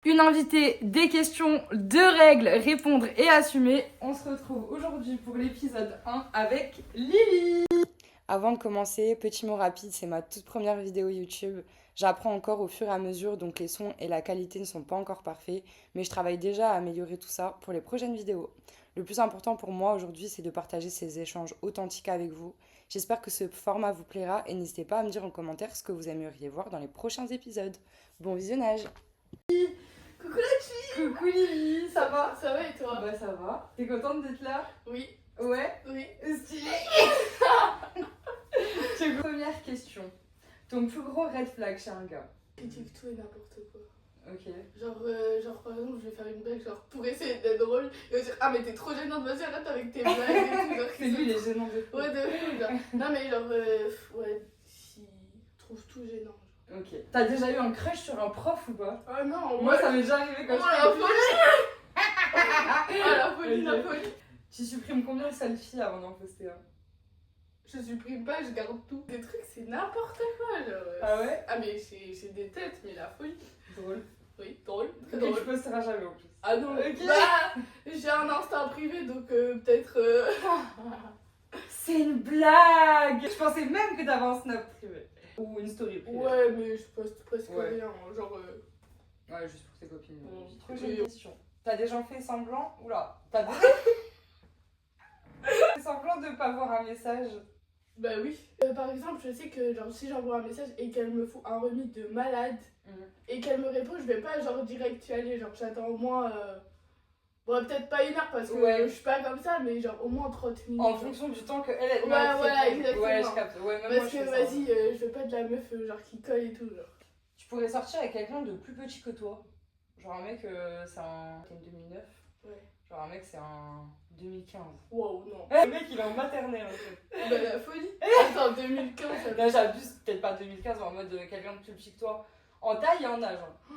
une invitée, des questions, deux règles, répondre et assumer. On se retrouve aujourd'hui pour l'épisode 1 avec Lily. Avant de commencer, petit mot rapide, c'est ma toute première vidéo YouTube. J'apprends encore au fur et à mesure, donc les sons et la qualité ne sont pas encore parfaits, mais je travaille déjà à améliorer tout ça pour les prochaines vidéos. Le plus important pour moi aujourd'hui, c'est de partager ces échanges authentiques avec vous. J'espère que ce format vous plaira et n'hésitez pas à me dire en commentaire ce que vous aimeriez voir dans les prochains épisodes. Bon visionnage! Coucou la fille. Coucou Lily, ça va? Ça va et toi? Bah ça va. T'es contente d'être là? Oui. Ouais? Oui. Stylé. Première question. Ton plus gros red flag chez un gars? Critique tout et n'importe quoi. Ok. Genre par exemple je vais faire une blague genre pour essayer d'être drôle. Il va dire ah mais t'es trop gênante, vas-y arrête avec tes blagues et tout. Genre, C'est lui, il est gênant de fou. Ouais de fou genre. Non mais genre ouais, si trouve tout gênant. Genre. Ok. T'as déjà eu un crush sur un prof ou pas? Ah non, Moi ça m'est déjà arrivé quand oh je la folie. Ah la folie, la folie. Tu supprimes combien de selfies avant d'en poster un? Je supprime pas, je garde tout. Des trucs c'est n'importe quoi genre. Ah ouais? Ah mais c'est des têtes mais la folie. Drôle. Oui, drôle, très Que tu drôle. posteras jamais en plus. Ah non, Ok. bah, j'ai un instinct privé donc peut-être. C'est une blague! Je pensais même que t'avais un snap privé. Ou une story privée. Ouais, mais je poste presque Ouais. rien. Genre. Ouais, juste pour tes copines. Bon, Prochaine question. T'as déjà fait semblant? Oula, t'as déjà fait semblant de pas voir un message? Bah oui. Par exemple, je sais que genre si j'envoie un message et qu'elle me fout un remis de malade et qu'elle me répond, je vais pas genre direct y aller. Genre j'attends au moins. Bon, peut-être pas une heure parce que Ouais. je suis pas comme ça, mais genre au moins 30 minutes. En genre. fonction du temps qu'elle Ouais, m'a voilà, fait. exactement. Ouais, je capte. Ouais, même moi, Parce je que fais ça. vas-y, je veux pas de la meuf genre qui colle et tout. Genre. Tu pourrais sortir avec quelqu'un de plus petit que toi. Genre un mec, c'est un 2009. Ouais. Genre un mec, c'est un 2015. Wow, non. Le mec, il est en maternelle en fait. Bah la folie. Attends, 2015, ça Là, j'abuse, peut-être pas 2015, mais en mode quelqu'un de plus petit que toi. En taille et en âge. Hein.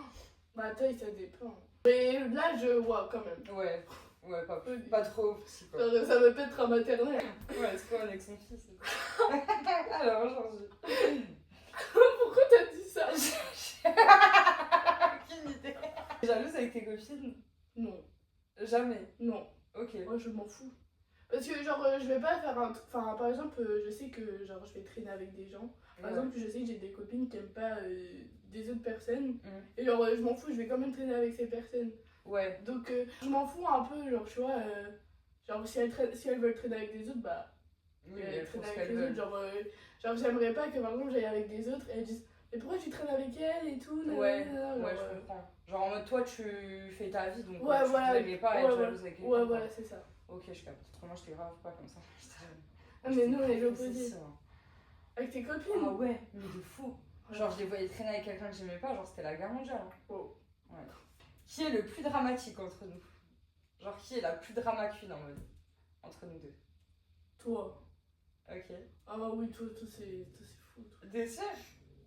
Ma taille, ça dépend. Mais là, je vois quand même. Ouais, ouais, pas trop petit quoi. Genre, ça me pète à maternelle. Ouais, c'est quoi avec son fils? Alors aujourd'hui. Pourquoi t'as dit ça? Aucune idée. T'es jalouse avec tes copines? Non, Jamais. non. Ok. Moi, je m'en fous. Parce que, genre, je vais pas faire un truc. Enfin, par exemple, je sais que, genre, je vais traîner avec des gens. Par exemple, je sais que j'ai des copines qui aiment pas des autres personnes. Et, genre, je m'en fous, je vais quand même traîner avec ces personnes. Ouais. Donc, je m'en fous un peu, genre, tu vois. Genre, si elles veulent traîner avec des autres, bah. Oui, Elles font traînent ce avec qu'elles les veulent. autres. Genre, j'aimerais pas que, par exemple, j'aille avec des autres et elles disent. Mais pourquoi tu traînes avec elle et tout? Ouais, nanana, ouais, genre, je comprends. Genre en mode toi tu fais ta vie donc Ouais, tu voilà. voudrais pas être jalouse avec quelqu'un. Ouais, quoi. voilà, c'est ça. Ok, je capte. Autrement, je t'ai grave pas comme ça. Ah, mais nous, on est c'est l'opposé. ça. Avec tes copines? Ah ouais, mais de fou. Genre, je les voyais traîner avec quelqu'un que j'aimais pas, genre c'était la guerre mondiale. Hein. Oh. Ouais. Qui est le plus dramatique entre nous? Genre, qui est la plus drama queen en mode? Entre nous deux. Toi. Ok. Ah bah oui, toi c'est fou. Toi. T'es sûr?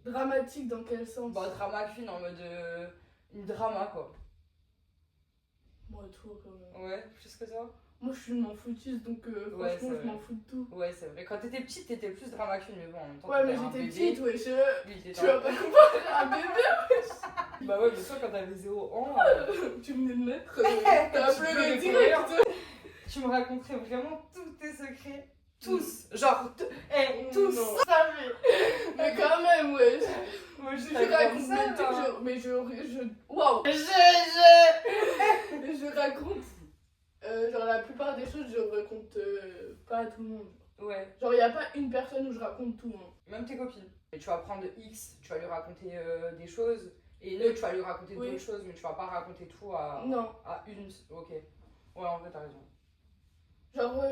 Dramatique dans quel sens? Bah, drama queen en mode. Une drama quoi. Moi, toi quand même. Ouais, plus que toi? Moi, je suis une m'en foutiste donc Ouais, franchement, c'est je m'en fous de tout. Ouais, c'est vrai. Quand t'étais petite, t'étais plus drama queen, mais bon, en même temps. Ouais, mais t'étais un j'étais bébé. petite, ouais, Lui, il était tu vas pas comparer à un bébé. Bah ouais, mais toi, quand t'avais 0 ans. Tu venais de naître, Tu t'as peux pleuré le direct. Tu me raconterais vraiment tous tes secrets. Tous. Genre, tous. Non. Mais quand même, ouais. Moi, Je t'avais raconte comme ça, mes trucs, genre. mais je. Waouh! Je raconte. Genre, la plupart des choses, je raconte pas à tout le monde. Ouais. Genre, y a pas une personne où je raconte tout. Hein. Même tes copines. Et tu vas prendre X, tu vas lui raconter des choses. Et nous, tu vas lui raconter Oui. d'autres choses, mais tu vas pas raconter tout à Non. une. Ok. Ouais, en vrai, t'as raison. Genre,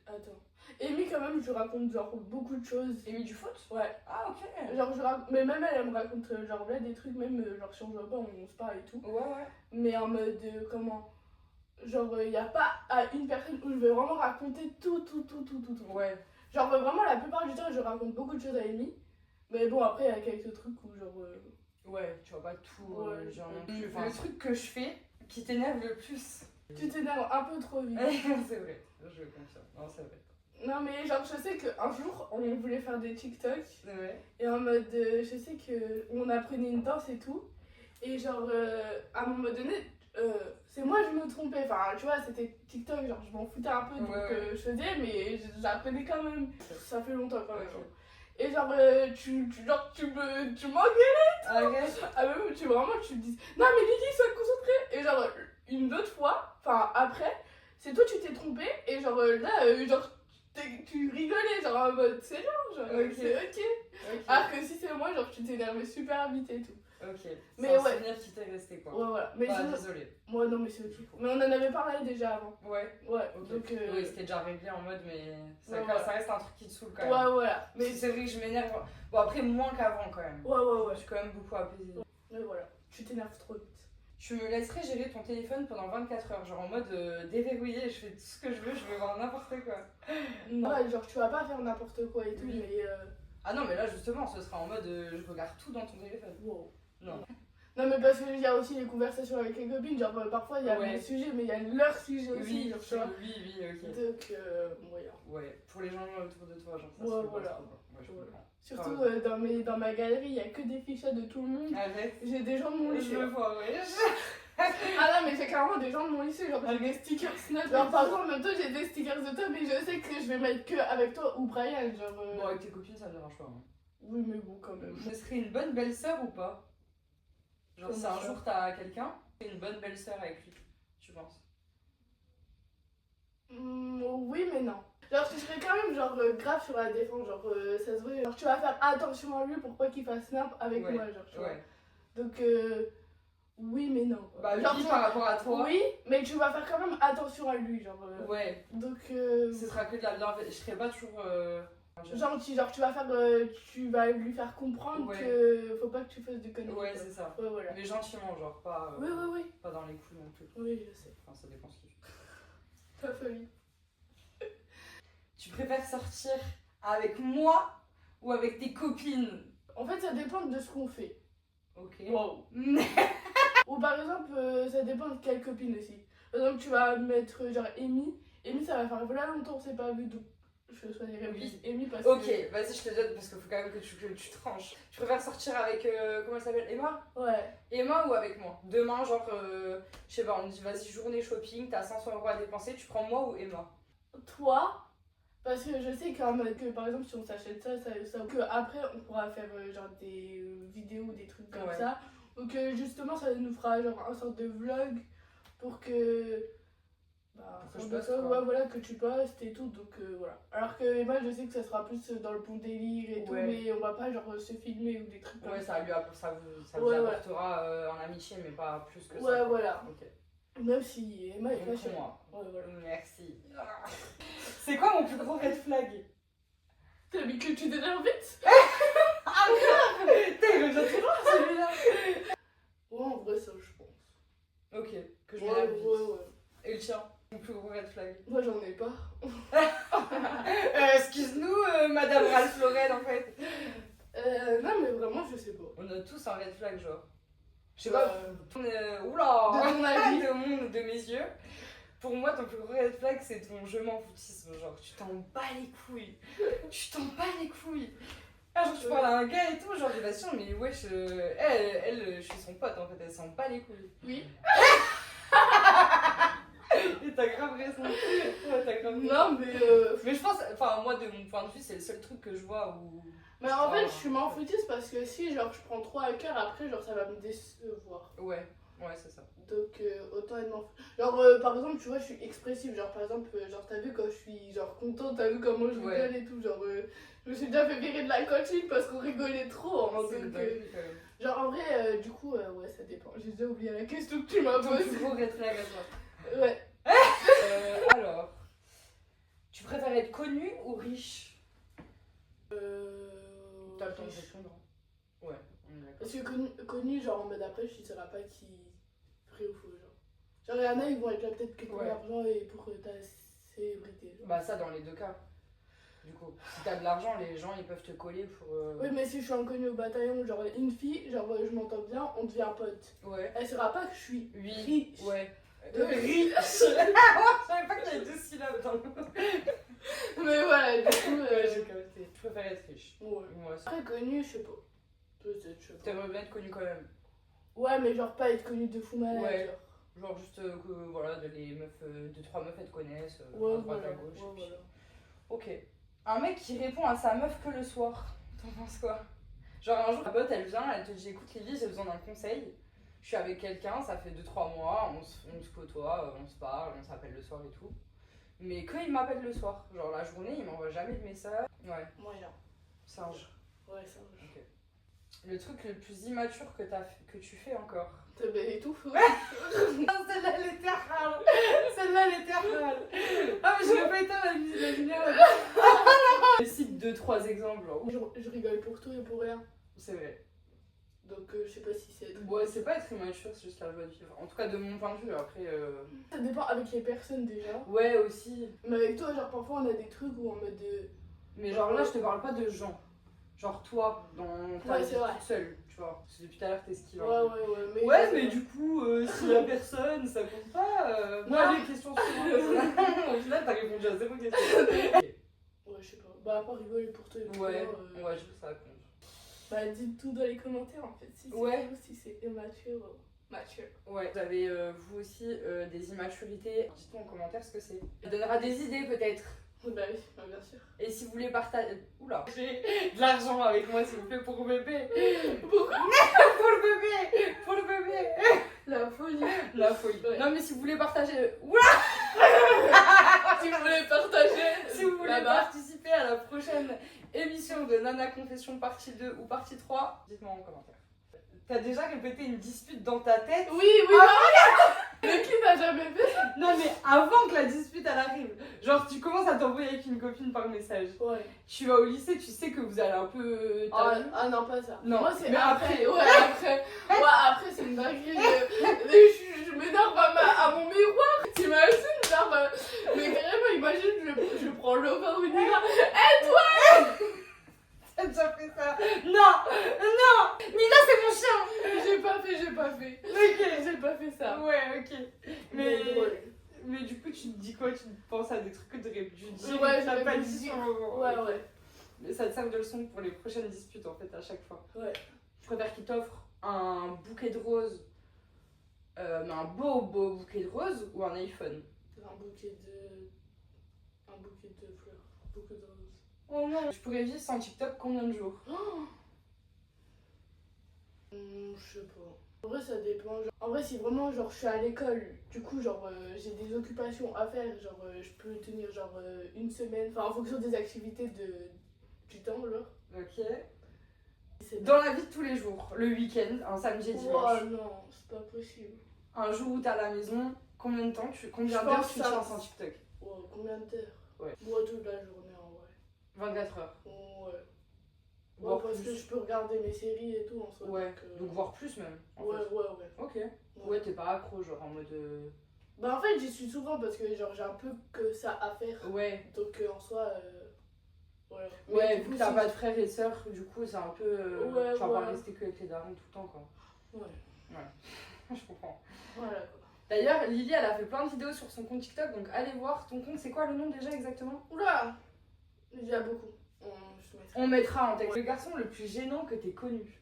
attends. Amy, quand même, je lui raconte genre beaucoup de choses. Amy du foot? Ouais. Ah, ok. Genre, mais même elle me raconte genre là des trucs, même genre si on se voit pas, on se parle et tout. Ouais, ouais. Mais en mode, comment? Genre, y a pas à une personne où je vais vraiment raconter tout. Ouais. Genre, vraiment, la plupart du temps, je raconte beaucoup de choses à Amy. Mais bon, après, il y a quelques trucs où genre. Ouais, tu vois pas tout. Ouais. Genre non plus. Enfin, le truc que je fais qui t'énerve le plus. Tu t'énerves un peu trop vite. C'est vrai, je confirme. Non, c'est vrai. Non, mais genre, je sais qu'un jour, on voulait faire des TikTok. Ouais. Et en mode, je sais qu'on apprenait une danse et tout. Et genre, à un moment donné, c'est moi je me trompais. Enfin, tu vois, c'était TikTok, genre je m'en foutais un peu, donc je faisais, mais j'apprenais quand même. Ça fait longtemps quand même. Okay. Et genre, tu m'engueulais. Ah, même, tu me dis, non mais Lily, sois concentrée. Et genre, une autre fois, enfin après, c'est toi tu t'es trompé, et genre là, genre, tu rigolais, genre en mode, c'est genre, c'est ok. Alors que si c'est moi, genre, tu t'énervais super vite et tout. Ok, mais c'est un souvenir qui t'est resté quoi. Ouais, voilà. Mais désolé. Moi, non, mais c'est ok. Mais on en avait parlé déjà avant. Ouais. Okay. Donc, oui, c'était déjà réglé en mode, mais ça, ça reste un truc qui te saoule quand même. Ouais, voilà. Mais c'est vrai que je m'énerve. Bon, après, moins qu'avant quand même. Ouais. Je suis quand même beaucoup apaisée. Mais voilà, tu t'énerves trop vite. Tu me laisserais gérer ton téléphone pendant 24 heures, genre en mode déverrouillé, je fais tout ce que je veux voir n'importe quoi. Non, genre tu vas pas faire n'importe quoi et tout, mais. Ah non, mais là justement, ce sera en mode je regarde tout dans ton téléphone. Wow. Non. Non, mais parce qu'il y a aussi les conversations avec les copines, genre parfois il y a des sujets, mais il y a leur sujet aussi, genre tu vois. Oui, ok. Donc, moyen. Ouais, pour les gens autour de toi, genre ça ouais, voilà. Je comprends. Surtout dans ma galerie, il n'y a que des fichiers de tout le monde. Arrête. J'ai des gens de mon lycée. Je le vois, ouais. Ah non, mais j'ai carrément des gens de mon lycée, genre j'ai des stickers Snap. Genre par exemple, en même temps j'ai des stickers de toi, mais je sais que je vais mettre que avec toi ou Brian, genre. Bon, avec tes copines ça me dérange pas. Hein. Oui, mais bon, quand même. Ce serait une bonne belle-sœur ou pas? Genre si un jour t'as quelqu'un, c'est une bonne belle-sœur avec lui, tu penses? Oui, mais non. Genre, tu serais quand même genre grave sur la défense, genre ça se voit. Genre, tu vas faire attention à lui pour pas qu'il fasse snap avec moi, genre, tu vois. Donc, oui, mais non. Quoi. Bah, genre, lui par rapport à toi. Oui, mais tu vas faire quand même attention à lui, genre. Ouais. Donc, ce sera que de la bienveillance. Je serais pas toujours. Genre, tu vas faire, tu vas lui faire comprendre que faut pas que tu fasses de conneries. Ouais, c'est ça. Ouais, voilà. Mais gentiment, genre, pas. Oui. Pas dans les coups non plus. Oui, je sais. Enfin, ça dépend ce que tu fais. Ta folie. Tu préfères sortir avec moi ou avec tes copines? En fait, ça dépend de ce qu'on fait. Ok. Wow. Ou par exemple, ça dépend de quelle copine aussi. Par exemple, tu vas mettre genre Amy. Amy, ça va faire voilà longtemps, on s'est pas vu, donc je choisirais plus Amy parce que. Ok, vas-y, je te donne parce qu'il faut quand même que tu tranches. Tu préfères sortir avec, comment elle s'appelle, Emma? Ouais. Emma ou avec moi? Demain, genre, je sais pas, on dit vas-y, journée shopping, t'as 500 € à dépenser, tu prends moi ou Emma? Toi, parce que je sais que par exemple, si on s'achète ça, que après on pourra faire genre des vidéos, des trucs comme ça. Donc justement, ça nous fera genre un sorte de vlog pour que. Bah, voilà, que tu postes et tout, donc voilà. Alors que Emma, je sais que ça sera plus dans le bon délire et tout, mais on va pas genre se filmer ou des trucs comme ça. Ça vous apportera en amitié, mais pas plus que ça. Ouais, voilà. Okay. Même si Emma est pas chez moi. Ouais, voilà. Merci. C'est quoi mon plus gros red flag? T'as mis que tu t'énerves vite? Ah merde! T'es déjà trop loin celui-là! Ouais, en vrai, ça, je pense. Ok, que je m'énerve vite. Ouais. Et le tien? Mon plus gros red flag? Moi, j'en ai pas. Excuse-nous, Madame Ralph Lauren, en fait. Non, mais vraiment, je sais pas. On a tous un red flag, genre. Je sais pas. Oula! De ton avis? De mes yeux. Pour moi, ton plus gros red flag, c'est ton je m'en foutisme. Genre, tu t'en bats les couilles. Ah, genre, tu parles à un gars et tout, genre, relation, mais wesh, elle, je suis son pote en fait, elle s'en bat les couilles. Oui. Et t'as grave raison. Non, mais. Mais je pense, enfin, moi, de mon point de vue, c'est le seul truc que je vois où. Mais en fait, je suis m'en foutiste parce que si, genre, je prends trop à cœur, après, genre, ça va me décevoir. Ouais, c'est ça. Donc, autant être m'en foutre. Genre, par exemple, tu vois, je suis expressive. Genre, par exemple, genre, t'as vu quand je suis, genre, contente, t'as vu comment je rigole et tout. Genre, je me suis déjà fait virer de la cantine parce qu'on rigolait trop. Hein, donc, genre, en vrai, du coup, ouais, ça dépend. J'ai déjà oublié la question que tu m'as posée. Ton plus gros red flag à toi. Ouais. Alors, tu préfères être connu ou riche? T'as le temps de répondre. Ouais, on est d'accord. Parce que connu, genre en mode après, je ne saurais pas qui vrai ou faux. Genre, il y en a, ils vont être là peut-être que pour l'argent et pour ta célébrité. Genre. Bah, ça dans les deux cas. Du coup, si t'as de l'argent, les gens ils peuvent te coller pour. Oui, mais si je suis inconnue au bataillon, genre une fille, genre je m'entends bien, on devient pote. Ouais. Elle saura pas que je suis riche. Ouais. Riche. Je savais pas qu'il y avait deux syllabes dans le mot. Mais voilà, du coup. J'ai capté. Je préfère être riche. Ouais. Moi aussi. Après, connu, je sais pas. Peut-être, je sais pas. T'aimerais bien être connu quand même. Ouais, mais genre pas être connu de fou malade. Ouais. Genre juste que voilà, les meufs, 2-3 meufs elles te connaissent, à Ouais, droite voilà. à gauche. Ouais, voilà. Ok. Un mec qui répond à sa meuf que le soir, t'en penses quoi? Genre un jour, ta pote elle vient, elle te dit écoute Lily, j'ai besoin d'un conseil. Je suis avec quelqu'un, ça fait 2-3 mois, on se côtoie, on se parle, on s'appelle le soir et tout. Mais qu'il m'appelle le soir. Genre la journée, il m'envoie jamais de message. Ouais. Moyen. Singe. Ouais, singe. Ok. Le truc le plus immature que tu fais encore. T'as bien et tout. Celle-là elle était rare. Celle-là elle était rare. Ah mais j'aurais pas été à la lumière. Je cite 2-3 exemples. Je rigole pour tout et pour rien. C'est vrai. Donc je sais pas si c'est... Ouais, c'est pas être immature, c'est juste la joie de vivre. En tout cas de mon point de vue, après... Ça dépend avec les personnes déjà. Ouais aussi. Mais avec toi, genre parfois on a des trucs où en mode... Mais genre là je te parle pas de gens. Genre toi, dans ta vie vrai. toute seule, tu vois. Parce que depuis tout à l'heure t'esquives un Ouais, peu. ouais, mais... Ouais, mais du coup, s'il y a personne, ça compte pas. Moi, Non. les questions suivantes. Au final, t'as répondu à 0 question. Okay. Ouais, je sais pas. Bah, à part rigoler pour toi et pour Ouais, moi, ouais, je trouve ça compte. Bah, dites tout dans les commentaires en fait. Si c'est Ouais. vous, si c'est immature, mature. Ouais, vous avez vous aussi des immaturités. Dites-moi en commentaire ce que c'est. Ça donnera des idées peut-être. Bah oui, bah, bien sûr. Et si vous voulez partager. Oula, j'ai de l'argent avec moi s'il vous plaît pour le bébé. Pourquoi? Pour le bébé. Pour le bébé. La folie. La folie. Ouais. Non, mais si vous voulez partager. Oula. Si vous voulez partager, Si vous voulez là-bas. participer à la prochaine émission de Nana Confession partie 2 ou partie 3, dites-moi en commentaire. T'as déjà répété une dispute dans ta tête? Oui, oui, bah, mais qui n'a jamais fait ça? Non mais avant que la dispute elle arrive, genre tu commences à t'embrouiller avec une copine par message. Ouais. Tu vas au lycée, tu sais que vous allez un peu... Ah non, pas ça. Non, Moi c'est mais après. Ouais, après. Ouais, après c'est une dinguerie. Je m'énerve à mon miroir. T'imagines, genre. Mais carrément, imagine, je prends l'over une heure. T'as déjà fait ça? Non. Non. Nina c'est mon chien. J'ai pas fait. Ok. J'ai pas fait ça. Ouais, ok. Mais drôle. Mais du coup, tu te dis quoi? Tu penses à des trucs que tu aurais dû dire? Ouais, t'as j'aurais pas pu dit dire. sur le moment. Ouais, Ok. ouais. Mais ça te sert de leçon pour les prochaines disputes en fait, à chaque fois. Ouais. Je préfère qu'il t'offre un bouquet de roses, mais un beau bouquet de roses ou un iPhone? Un bouquet de fleurs. Beaucoup de roses. Oh non. Je pourrais vivre sans TikTok combien de jours? Je sais pas. En vrai, ça dépend. Genre, en vrai, si vraiment genre je suis à l'école, du coup, genre j'ai des occupations à faire, genre je peux tenir genre une semaine, enfin en fonction des activités du temps, genre. Ok. C'est Dans la vie de tous les jours, le week-end, un samedi et dimanche, Oh non, c'est pas possible. un jour où t'es à la maison, combien d'heures Je tu pense tiens ça- sans TikTok? Oh, combien d'heures? Ouais. Moi, toute la journée en vrai. 24 heures. Ouais. Ouais, Voire parce plus. que je peux regarder mes séries et tout en soi. Ouais, Donc, donc voire plus même. En ouais, fait. ouais, ouais. Ok. Ouais, t'es pas accro, genre en mode. Bah en fait, j'y suis souvent parce que genre j'ai un peu que ça à faire. Ouais. Donc en soi, voilà. Mais Ouais, du vu coup, que t'as si- pas de frères et sœurs, du coup, c'est un peu. Ouais, tu vas pas ouais. rester que avec les darons tout le temps, quoi. Ouais. Je comprends. Voilà quoi. D'ailleurs, Lily, elle a fait plein de vidéos sur son compte TikTok, donc allez voir. Ton compte, c'est quoi le nom déjà exactement? Oula! Il y a beaucoup. Je mettrai. On mettra en texte. Le garçon le plus gênant que t'aies connu.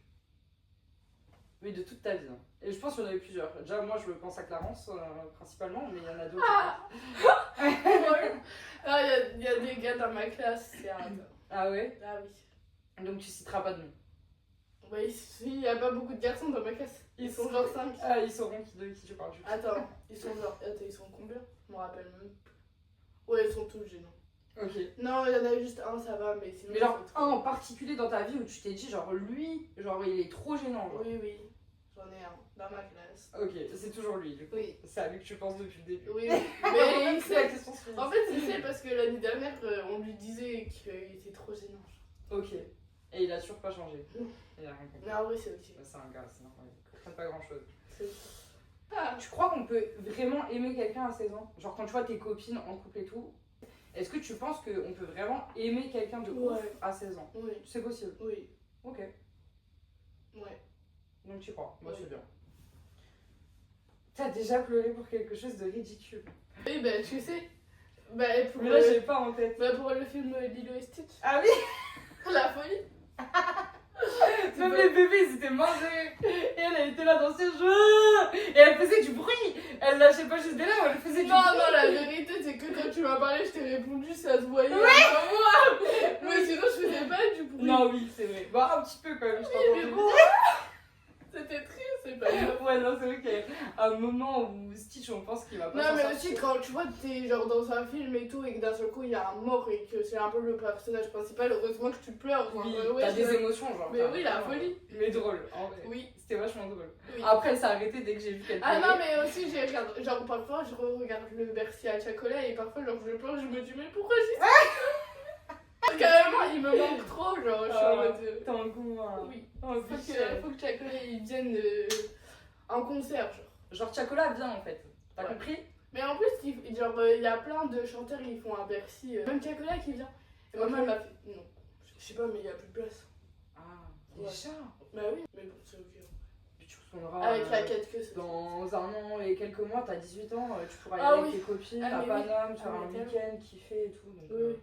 Oui, de toute ta vie. Hein. Et je pense qu'il y en avait plusieurs. Déjà, moi, je pense à Clarence, principalement, mais il y en a d'autres. Ah, il y a des gars dans ma classe, c'est hard. Ah ouais? Ah oui. Donc tu citeras pas de nom. Bah, il y a pas beaucoup de garçons dans ma classe. Ils sont genre 5. Ah, ils sauront de qui tu parles. Attends, ils sont genre. Attends, ils sont combien? Je me rappelle même plus. Ouais, ils sont tous gênants. Ok. Non, il y en a juste un, ça va, mais sinon. Mais genre, ils sont trop- un en particulier dans ta vie où tu t'es dit, genre, lui, genre, il est trop gênant. Genre. Oui, oui. J'en ai un dans ma classe. Ok, c'est toujours lui, du coup. Oui. C'est à lui que tu penses depuis le début. Oui, mais il c'est la sait. question suivante. En fait, il sait parce que l'année dernière, on lui disait qu'il était trop gênant. Ok. Et il a toujours pas changé. Non. Il a rien compris. Mais en vrai, c'est ok. Bah, c'est un gars, c'est normal. Ils comprennent pas grand chose. C'est ok. Ah, Tu crois qu'on peut vraiment aimer quelqu'un à 16 ans? Genre, quand tu vois tes copines en couple et tout, est-ce que tu penses qu'on peut vraiment aimer quelqu'un de ouf Ouais. à 16 ans? oui, C'est possible. oui, Ok. ouais. Donc tu crois. Moi, Oui. c'est bien. T'as déjà pleuré pour quelque chose de ridicule. Oui, bah, tu sais. Bah, pour, Mais là, j'ai pas en tête. bah, pour le film Lilo et Stitch. Ah oui? La folie. Même les bébés, ils étaient mangés. Et elle était là dans ses jeux. Et elle faisait du bruit. Elle lâchait pas juste des lèvres, elle faisait du bruit. Non, la vérité, c'est que quand tu m'as parlé, je t'ai répondu, ça se voyait. Moi. Mais sinon, je faisais pas du bruit. Non, oui, c'est vrai. Bah, un petit peu quand même, je Mais bon. C'était triste, c'est pas grave. Ouais, non, c'est vrai qu'il y a un moment où Stitch, on pense qu'il va pas Non, s'en mais sortir. aussi quand tu vois que t'es genre dans un film et tout et que d'un seul coup il y a un mort et que c'est un peu le personnage principal, heureusement que tu pleures. Oui, ouais, t'as des émotions, genre. Mais oui, la folie. Mais drôle, en vrai. Oui. C'était vachement drôle. Oui. Après, elle s'est arrêtée dès que j'ai vu qu'elle pleurait. Ah non, mais aussi j'ai regardé, genre parfois je regarde le Bercy à chocolat et parfois genre je pleure, je me dis mais pourquoi j'ai ça. Carrément, il me manque trop, genre je suis en mode. T'as un goût, hein. Oui. Oh, Faut que chocolat il vienne en concert, genre. Genre, Chacola vient en fait. T'as compris? Mais en plus, genre, il y a plein de chanteurs qui font un Bercy. Même Chacola qui vient. Et maman elle m'a fait. Non, je sais pas, mais il y a plus de place. Ah, déjà? Bah oui, mais bon, c'est ok. Tu retourneras. Avec la quête que c'est. Dans un an et quelques mois, t'as 18 ans, tu pourras y Ah aller oui. avec tes copines Ah, à mais Paname, oui. faire un week-end, kiffer et tout. Donc, Oui.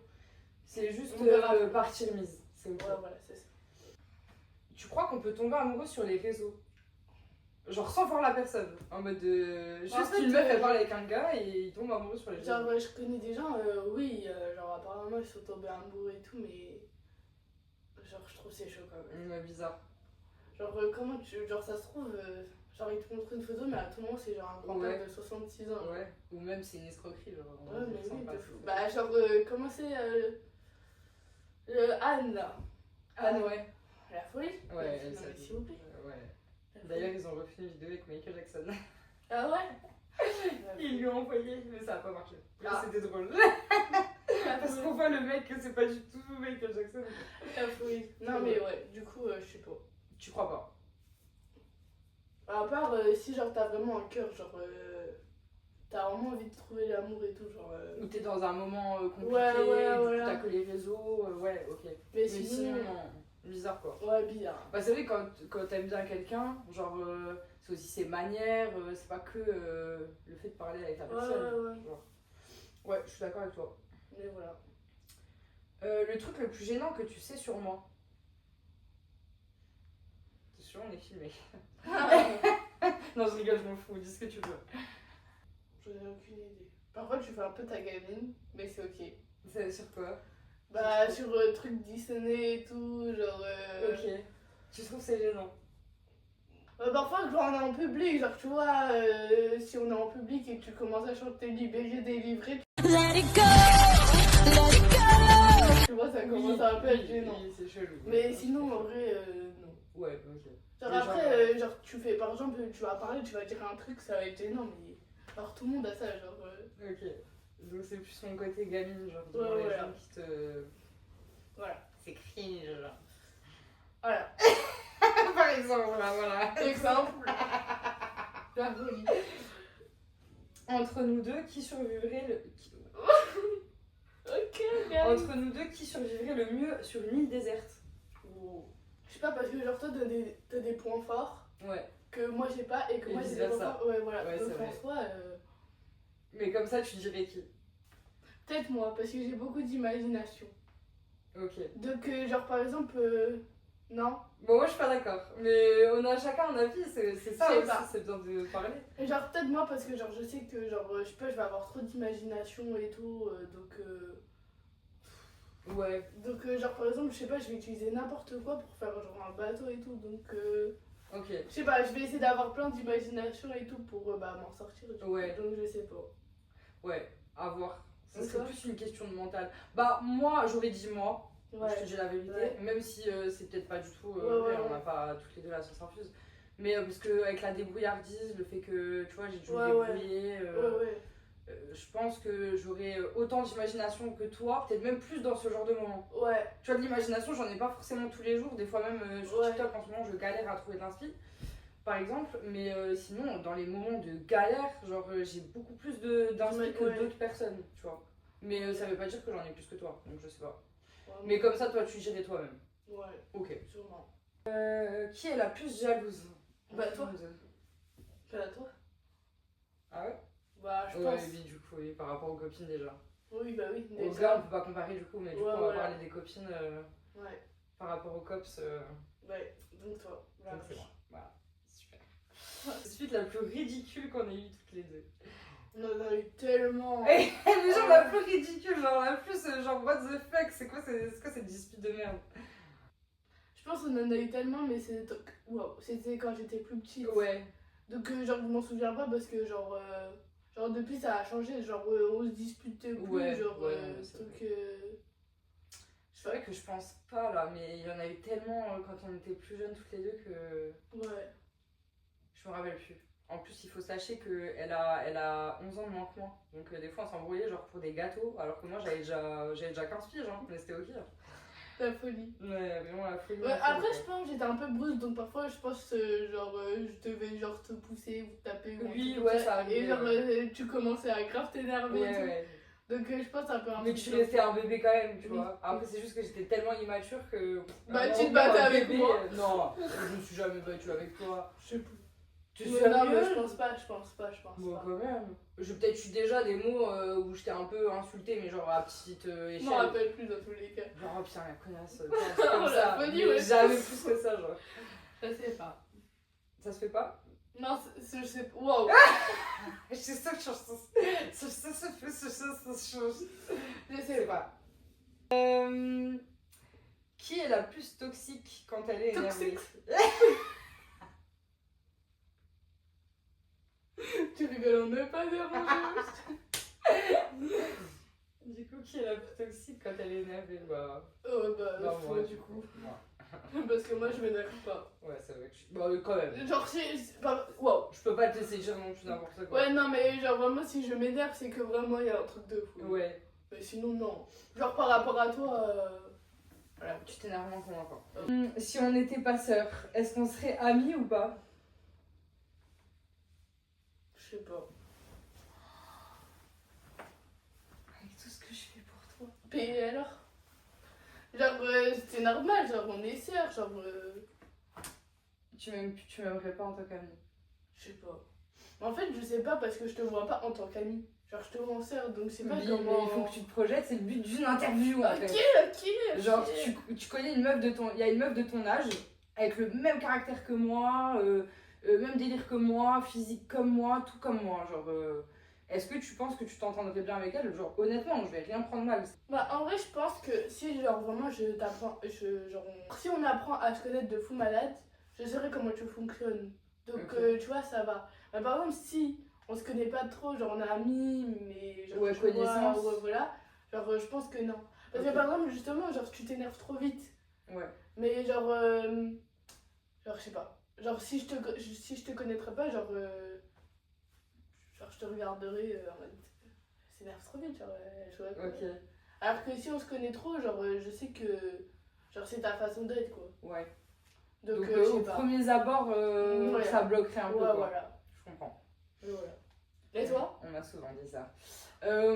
c'est juste On verra. partie remise. C'est ok. Ouais, voilà, c'est ça. Tu crois qu'on peut tomber amoureux sur les réseaux? Genre sans voir la personne. En mode juste En fait, une meuf elle parle avec un gars et il tombe amoureux sur les réseaux. Genre, je connais des gens, oui, genre apparemment ils sont tombés amoureux et tout, mais. Genre, je trouve c'est chaud quand même. Bizarre. Genre, comment tu. Genre, ça se trouve. Genre, ils te montrent une photo, mais à tout moment c'est genre un grand-père de 66 ans. Ouais, ou même c'est une escroquerie. Genre, Ouais, mais oui, pas de fou. Bah, genre, comment c'est. Anne là. Anne, ouais. La folie. Ouais, non, mais s'il vous plaît. Ouais. D'ailleurs, ils ont refait une vidéo avec Michael Jackson. Ah ouais. Ils lui ont envoyé, mais ça a pas marché. Ah. C'était drôle. Parce qu'on voit le mec que c'est pas du tout Michael Jackson. La folie. Non, mais ouais, du coup, je sais pas. Tu crois pas? À part si, genre, t'as vraiment un cœur, genre. T'as vraiment envie de trouver l'amour et tout, genre. Ou t'es dans un moment compliqué, Ouais, du coup voilà. t'as que les réseaux, ouais, ok. Mais sinon, bizarre quoi. Ouais, bizarre. Bah, c'est vrai, quand t'aimes bien quelqu'un, genre, c'est aussi ses manières, c'est pas que le fait de parler avec la personne. Ouais, je suis d'accord avec toi. Mais voilà. Le truc le plus gênant que tu sais sur moi. Attention, on est filmé. Non, je rigole, je m'en fous, dis ce que tu veux. J'en ai aucune idée. Par contre, tu fais un peu ta gamine, mais c'est ok. C'est sur quoi? Bah, sur trucs Disney et tout, genre. Ok. Tu trouves c'est gênant? Parfois, quand on est en public, genre, tu vois, si on est en public et que tu commences à chanter Libéré, délivré, Let it go, let it go. tu vois, ça commence à un peu être gênant. Oui, c'est chelou. Mais sinon, en vrai, non. Ouais, ok. Genre, Mais après, genre, tu fais, par exemple, tu vas parler, tu vas dire un truc, ça va être gênant, mais. Alors, tout le monde a ça, genre. Ok. Donc, c'est plus mon côté gamine, genre, Ouais, les voilà. gens qui te. Voilà. C'est cringe, genre. Voilà. Par exemple, là, voilà. Exemple. La folie. Entre nous deux, qui survivrait le. Ok, gars. Entre nous deux, qui survivrait le mieux sur une île déserte? Je sais pas, parce que genre, toi, t'as des points forts Ouais. que moi j'ai pas et que Et moi j'ai des vice-versa. points forts. Ouais, voilà. Ouais, Donc c'est en vrai. soi, Mais comme ça, tu dirais qui? peut-être moi, parce que j'ai beaucoup d'imagination. Ok. Donc, genre, par exemple, non. Bon, moi, je suis pas d'accord. Mais on a chacun un avis, c'est ça Je sais aussi, pas. c'est bien de parler. Et genre, peut-être moi, parce que genre, je sais que genre, je sais pas, je vais avoir trop d'imagination et tout. Ouais. Donc, genre, par exemple, je sais pas, je vais utiliser n'importe quoi pour faire genre un bateau et tout. Donc, Ok. je sais pas, je vais essayer d'avoir plein d'imagination et tout pour m'en sortir. Ouais. Donc, je sais pas. Ouais, à voir. Ça Et serait toi plus une question de mental. Bah, moi, j'aurais dit moi. Ouais. Je te dis la vérité. Ouais. Même si c'est peut-être pas du tout. Ouais, on n'a pas toutes les deux la science infuse. Mais parce que avec la débrouillardise, le fait que tu vois, j'ai dû me débrouiller. Ouais. Je pense que j'aurais autant d'imagination que toi, peut-être même plus dans ce genre de moment. Ouais. Tu vois, de l'imagination, j'en ai pas forcément tous les jours. Des fois, même sur TikTok en ce moment, je galère à trouver de l'inspi, par exemple. Mais sinon, dans les moments de galère, genre j'ai beaucoup plus d'inspi que d'autres personnes, tu vois. Mais ça veut pas dire que j'en ai plus que toi, donc je sais pas. Ouais, Mais comme ça, toi, tu dirais toi-même. Ouais. Ok. Sûrement. Qui est la plus jalouse? Bah, toi. Pas à toi. Ah ouais? Bah, je Ouais, pense. oui, du coup, oui, par rapport aux copines déjà. Oui, bah oui. Aux gars, on peut pas comparer du coup, mais du coup, on va voilà. parler des copines Ouais. par rapport aux cops. Ouais, donc toi. Donc c'est moi. Voilà, super. Suite la plus ridicule qu'on ait eue toutes les deux. On en a eu tellement. Mais genre la plus ridicule, genre la plus genre what the fuck, c'est quoi cette dispute de merde? Je pense qu'on en a eu tellement, mais c'était quand j'étais plus petite. Ouais. Donc genre je m'en souviens pas parce que genre depuis ça a changé, genre on se disputait plus, Ouais, genre ouais, donc c'est vrai que je pense pas là, mais il y en a eu tellement quand on était plus jeunes toutes les deux que ouais. je me rappelle plus. En plus, il faut sachez qu'elle a 11 ans de moins que moi. Donc des fois on s'embrouillait genre pour des gâteaux, alors que moi j'avais déjà 15 piges, hein, mais c'était ok. La folie. Ouais, vraiment la folie. Ouais, après je pense que j'étais un peu brusque, donc parfois je pense je devais genre te pousser ou te taper ou un Oui, truc ouais, comme ça arrive. et genre tu commençais à grave t'énerver et tout. Ouais. Donc je pense un peu un Mais truc tu comme restais ça. un bébé quand même, tu Oui. vois. Après, c'est juste que j'étais tellement immature que. Bah, tu te battais un avec bébé, moi. Non, je me suis jamais battue avec toi. Je sais pas. Tu Mais sais non, mais mieux. je pense pas. Bon, quand même. J'ai peut-être eu déjà des mots où j'étais un peu insultée, mais genre à petite Je échelle. m'en rappelle plus dans tous les cas. Genre, oh putain, la connasse. Oh, Comme la ça. folie, Mais ouais. jamais plus que ça, genre. Je sais pas. Ça se fait pas? Non, je sais pas. Wow. Je sais ça, je Je sais pas. Qui est la plus toxique quand elle est énervée? Tu rigoles, on ne pas déranger. Du coup, qui est la plus toxique quand elle est énervée? Bah, Oh bah, non, faut moi, du coup. Moi. Parce que moi je m'énerve pas. Ouais, c'est vrai que je... Bah, quand même. Genre, wow. Je peux pas te laisser dire non plus n'importe quoi. Ouais, non, mais genre vraiment, si je m'énerve, c'est que vraiment il y a un truc de fou. Ouais. Mais sinon, non. Genre par rapport à toi. Voilà, tu t'énerves moins que moi, quoi. Si on n'était pas sœurs, est-ce qu'on serait amis ou pas? Je sais pas. Avec tout ce que je fais pour toi. Et alors? Genre, c'est normal, genre on est sœurs, genre. Tu m'aimerais pas en tant qu'amie? Je sais pas. En fait, je sais pas parce que je te vois pas en tant qu'amie. Genre, je te vois en sœur, donc c'est pas Oui, comment. mais il faut que tu te projettes, c'est le but d'une interview en fait. Ok. Genre, tu connais une meuf de ton... Il y a une meuf de ton âge, avec le même caractère que moi, même délire que moi, physique comme moi, tout comme moi. Genre, est-ce que tu penses que tu t'entendrais bien avec elle? Genre, honnêtement, je vais rien prendre mal. Bah, en vrai, je pense que si, genre, vraiment, je t'apprends. Si on apprend à se connaître de fou malade, je saurais comment tu fonctionnes. Donc, Ok. tu vois, ça va. Mais par exemple, si on se connaît pas trop, genre, on est amis, mais. Genre, Ouais, tu vois, connaissance. ouais, voilà. Genre, je pense que non. Parce Ok. que par exemple, justement, genre, tu t'énerves trop vite. Ouais. Mais genre, je sais pas. Genre, si je te connaîtrais pas, genre, je te regarderais en mode. Elle s'énerve trop vite, genre, elle joue à quoi. Ok. Alors que si on se connaît trop, genre, je sais que. Genre, c'est ta façon d'être, quoi. Ouais. Donc, Donc, je aux sais pas. premiers abords, Ouais. ça bloquerait un peu. Ouais, Quoi. voilà. Je comprends. Et voilà. Et toi? On m'a souvent dit ça.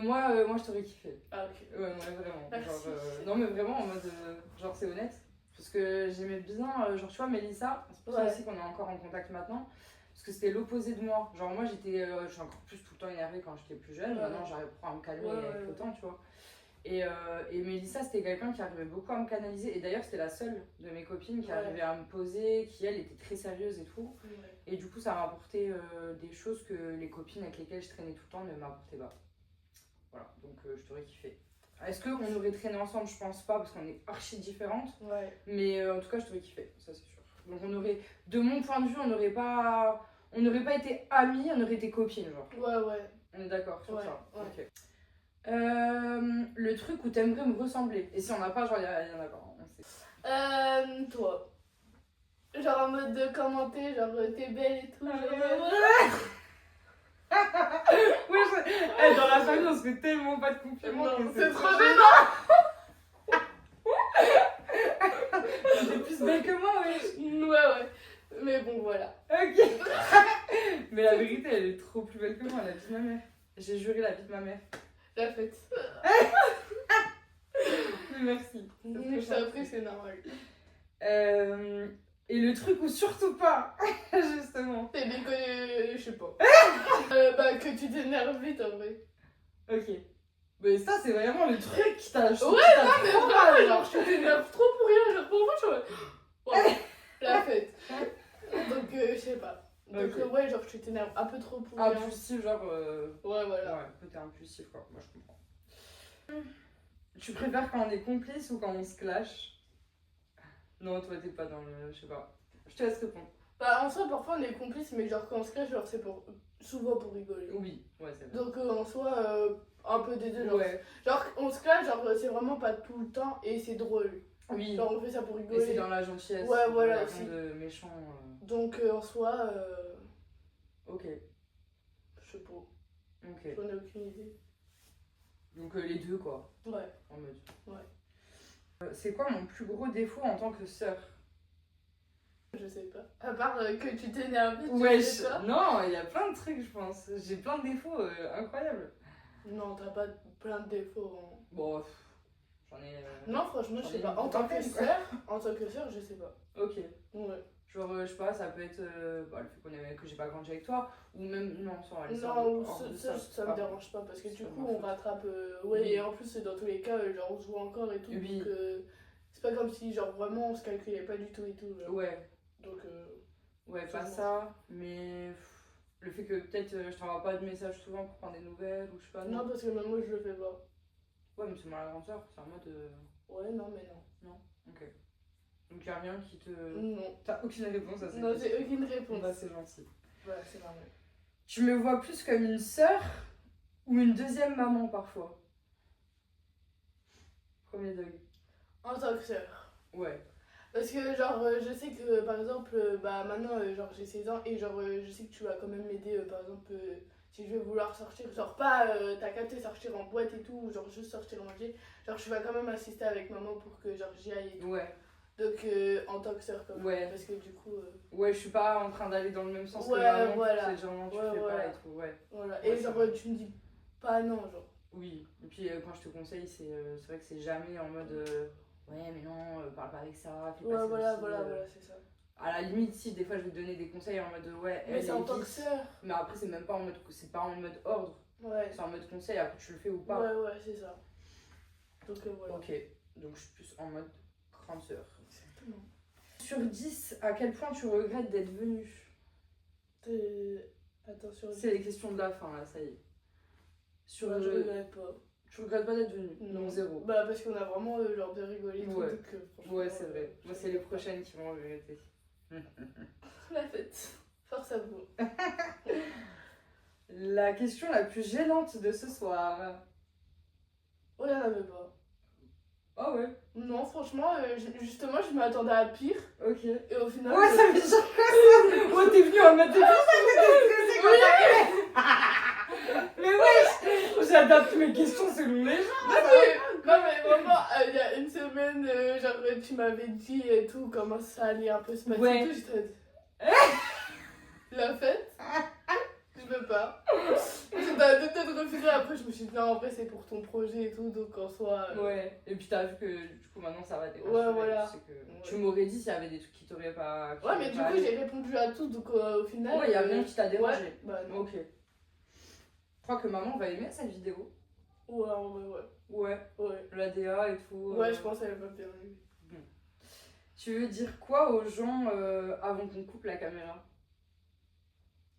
Moi, je t'aurais kiffé. Ah, ok. Ouais, vraiment. Merci. Genre, non, mais vraiment, en mode. Genre, c'est honnête. Parce que j'aimais bien. Genre, tu vois, Mélissa, c'est pour ça Ouais. aussi qu'on est encore en contact maintenant. Parce que c'était l'opposé de moi. Genre, moi, je suis encore plus tout le temps énervée quand j'étais plus jeune. Ouais. Maintenant, j'arrive à me calmer Ouais, avec ouais. le temps, tu vois. Et Mélissa, c'était quelqu'un qui arrivait beaucoup à me canaliser. Et d'ailleurs, c'était la seule de mes copines qui Ouais. arrivait à me poser, qui, elle, était très sérieuse et tout. Ouais. Et du coup, ça m'a apporté des choses que les copines avec lesquelles je traînais tout le temps ne m'apportaient pas. Voilà, donc je t'aurais kiffé. Est-ce qu'on aurait traîné ensemble? Je pense pas, parce qu'on est archi différentes. Ouais. Mais en tout cas, je t'aurais kiffé, ça c'est sûr. Donc on aurait, de mon point de vue, on n'aurait pas été amis, on aurait été copines, genre. Ouais. On est d'accord sur Ouais, ça. ouais. Ok. Le truc où t'aimerais me ressembler. Et si on n'a pas, genre, il y en a pas. On sait. Toi. Genre en mode de commenter, genre t'es belle et tout. Dans la famille, on se fait tellement pas de compliments. Non, que c'est trop gênant. T'es plus belle que moi, oui. Ouais. Mais bon, voilà. Ok. Mais la vérité, elle est trop plus belle que moi, la vie de ma mère. J'ai juré la vie de ma mère. La fête. Mais merci. Je t'ai appris, c'est normal. Et le truc où surtout pas, justement. C'est bien que. Je sais pas. Bah, que tu t'énerves vite en vrai. Ok. Mais ça, c'est vraiment le truc qui t'a. Ouais, non, mais vraiment, genre, tu t'énerves trop pour rien. Genre, pour moi, je. Ouais. La fête. Donc, je sais pas. Donc, Ok. ouais, genre, tu t'énerves un peu trop pour rien. Impulsif, genre. Ouais, voilà. Ouais, côté impulsif, quoi. Moi, je comprends. Tu préfères quand on est complice ou quand on se clash? Non, toi, t'es pas dans le. Je sais pas. Je te laisse répondre. Bah, en soi, parfois, on est complices, mais genre, quand on se cache, genre, c'est souvent pour rigoler. Oui, ouais, c'est vrai. Donc, en soi, un peu des deux. Genre, Ouais, genre on se clash, genre, c'est vraiment pas tout le temps et c'est drôle. oui. Genre, on fait ça pour Et rigoler. c'est dans la gentillesse. Ouais, voilà, Rien aussi. de méchant. Donc, en soi, Ok, je sais pas. ok. J'en ai aucune idée. Donc, les deux, quoi. Ouais. En mode. Ouais. C'est quoi mon plus gros défaut en tant que sœur? Je sais pas. À part que tu t'énerves vite, Ouais, tu sais pas. non, il y a plein de trucs, je pense. J'ai plein de défauts incroyables. Non, t'as pas plein de défauts. Hein. Bon, j'en ai. Non, franchement, je J'en sais ai pas. une En tant que trentaine, quoi. sœur, je sais pas. Ok. Ouais. Genre, je sais pas, ça peut être bah, le fait que j'ai pas grandi avec toi, ou même. Non, ça va aller. Non, ça me dérange pas parce que c'est du pas coup ma on faute. rattrape. Ouais, Oui. et en plus, dans tous les cas, genre on se voit encore et tout. Oui. Donc c'est pas comme si, genre vraiment on se calculait pas du tout et tout. Genre. Ouais, Donc ouais, Ça pas va. ça, mais le fait que peut-être je t'envoie pas de messages souvent pour prendre des nouvelles, ou je sais pas. non, parce que même moi je le fais pas. Ouais, mais c'est ma grande sœur, c'est en mode. Ouais, non, mais non. Non, ok. Donc y'a rien qui te. Non. T'as aucune réponse à cette Non, question. j'ai aucune réponse. Bah, c'est gentil. Voilà, c'est normal. Tu me vois plus comme une sœur ou une deuxième maman parfois? Premier deuil. En tant que sœur. Ouais. Parce que genre je sais que par exemple bah maintenant genre j'ai 16 ans et genre je sais que tu vas quand même m'aider par exemple si je vais vouloir sortir genre pas t'as capté sortir en boîte et tout ou genre juste sortir manger genre tu vas quand même assister avec maman pour que genre j'y aille et tout. Ouais. Donc en tant que sœur quand même Ouais. parce que du coup Ouais, je suis pas en train d'aller dans le même sens Ouais, que maman. voilà. C'est genre non, tu Ouais, fais voilà. pas et tout, ouais. voilà Ouais, et c'est genre vrai. tu me dis pas non genre. Oui. Et puis quand je te conseille, c'est vrai que c'est jamais en mode ouais, mais non, parle pas avec ça, fais pas Ouais ça voilà aussi, voilà c'est ça. À la limite, si des fois je vais te donner des conseils en mode ouais, Mais elle c'est en est tant que lisse. sœur. Mais après, c'est même pas en mode, c'est pas en mode ordre, Ouais. c'est en mode conseil, après tu le fais ou pas. Ouais c'est ça. Donc voilà. Ok, donc je suis plus en mode grande sœur. Exactement. Sur 10, à quel point tu regrettes d'être venue? Attention. C'est les questions de la fin là, ça y est. Sur Je regrette pas. Tu regrettes pas d'être venue? Non, 0. Bah parce qu'on a vraiment genre bien rigolé et tout, Ouais. donc, franchement, Ouais, c'est vrai. je Moi, c'est les regrette pas. prochaines qui vont regretter. La fête. Force à vous. La question la plus gênante de ce soir. Oh, y'en avait pas. Oh ouais, Non, franchement, justement, je m'attendais à pire. ok. Et au final. Ouais, ça veut dire quoi ça? Ouais, t'es venu en mode de Mais ouais, j'adapte mes questions selon les gens. Non, mais vraiment, il y a une semaine, genre, tu m'avais dit et tout, comment ça allait un peu se passer. Ouais. Et tout, j'étais dit. La fête? Je veux pas. T'as peut-être refusé, après je me suis dit non, en vrai c'est pour ton projet et tout, donc en soi. Ouais, et puis t'as vu que du coup maintenant ça va t'es Ouais, rassurée, voilà. tu sais que... Tu m'aurais dit s'il y avait des trucs qui t'auraient pas... qui Ouais, mais t'auraient du pas coup allé. j'ai répondu à tout, donc au final. Ouais, il y a rien qui t'a dérangé. Ouais, bah non. Ok. Je crois que maman va aimer cette vidéo. Ouais, en vrai, ouais. Ouais, l'ADA et tout. Ouais, je pense qu'elle va bien aimer. Tu veux dire quoi aux gens avant qu'on coupe la caméra?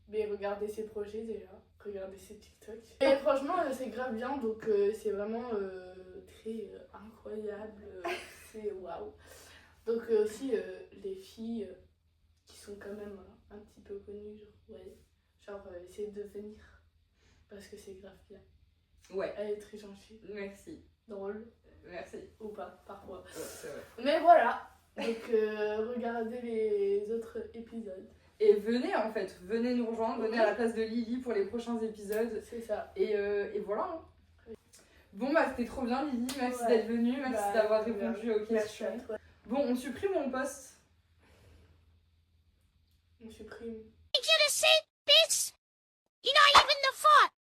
Mais regardez ses projets déjà, regardez ses TikTok. Et franchement, c'est grave bien, donc c'est vraiment très incroyable, c'est waouh. Donc aussi les filles qui sont quand même un petit peu connues, genre essayez de venir parce que c'est grave bien. Ouais. Elle est très gentille, Merci. drôle Merci. ou pas parfois. Ouais, c'est vrai. Mais voilà, donc regardez les autres épisodes. Et venez en fait, venez nous rejoindre, venez à la place de Lily pour les prochains épisodes. C'est ça. Et voilà. Hein. Bon bah c'était trop bien Lily, merci Ouais. d'être venue, merci Bah, d'avoir c'est bien. répondu aux Merci à questions. toi. Bon, on supprime mon post. On supprime. You the same bitch? You're not even the fun.